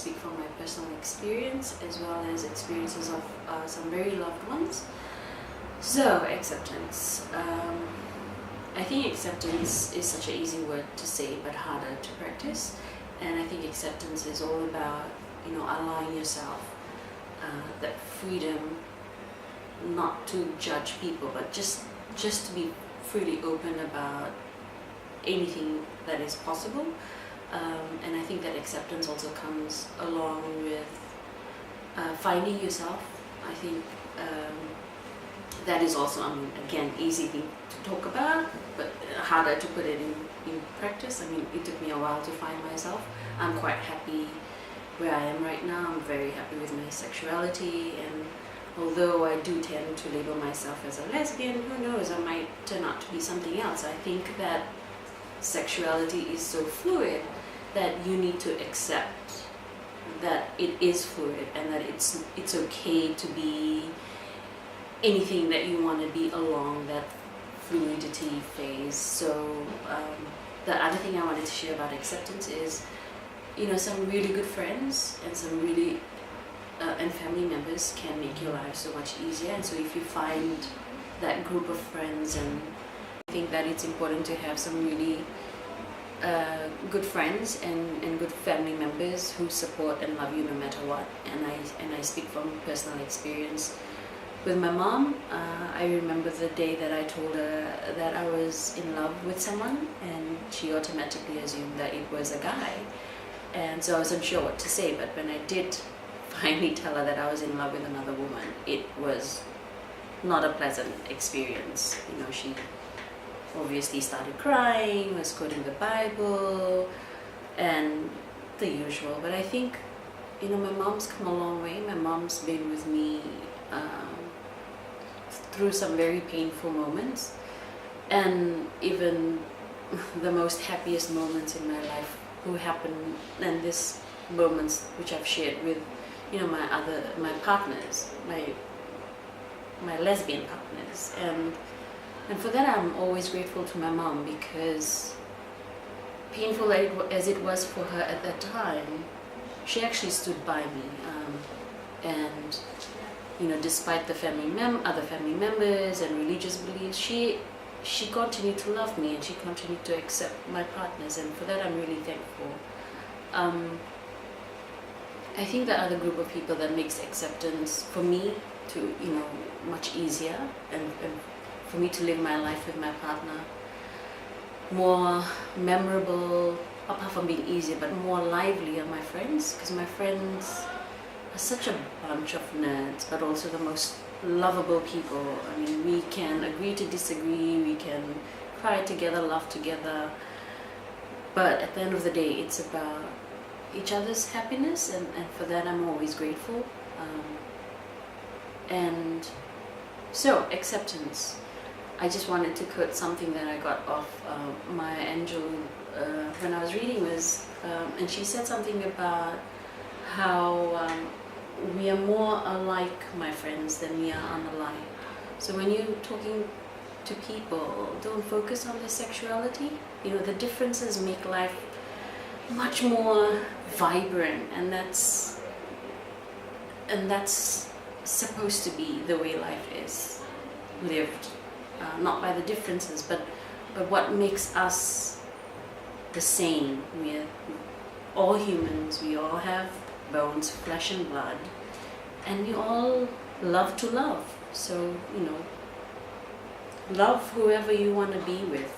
speak from my personal experience as well as experiences of some very loved ones. So, acceptance. I think acceptance is such an easy word to say but harder to practice. And I think acceptance is all about, allowing yourself that freedom not to judge people, but just to be freely open about anything that is possible. And I think that acceptance also comes along with finding yourself. I think that is also, again, easy thing to talk about, but harder to put it in practice. It took me a while to find myself. I'm quite happy where I am right now. I'm very happy with my sexuality, and although I do tend to label myself as a lesbian, who knows, I might turn out to be something else. I think that sexuality is so fluid that you need to accept that it is fluid and that it's okay to be anything that you want to be along that fluidity phase. So the other thing I wanted to share about acceptance is, some really good friends and some really and family members can make your life so much easier. And so if you find that group of friends, and I think that it's important to have some really good friends and good family members who support and love you no matter what. And I speak from personal experience. With my mom, I remember the day that I told her that I was in love with someone, and she automatically assumed that it was a guy. And so I wasn't sure what to say, but when I did finally tell her that I was in love with another woman, it was not a pleasant experience. She obviously started crying, was quoting the Bible, and the usual. But I think, my mom's come a long way. My mom's been with me through some very painful moments, and even the most happiest moments in my life who happened, and these moments which I've shared with my partners, my lesbian partners, and for that I'm always grateful to my mom, because painful as it was for her at that time, she actually stood by me, and despite the other family members and religious beliefs, she continued to love me, and she continued to accept my partners, and for that I'm really thankful. I think the other group of people that makes acceptance for me to much easier, and for me to live my life with my partner more memorable, apart from being easier, but more lively, are my friends, because my friends are such a bunch of nerds, but also the most lovable people. We can agree to disagree, we can cry together, laugh together, but at the end of the day, it's about each other's happiness, and for that I'm always grateful. And so, acceptance. I just wanted to quote something that I got off Maya Angelou when I was reading this, and she said something about how we are more alike, my friends, than we are unalike. So when you're talking to people, don't focus on their sexuality. The differences make life much more vibrant, and that's supposed to be the way life is lived, not by the differences, but what makes us the same. We're all humans, we all have bones, flesh and blood, and we all love to love. So love whoever you want to be with.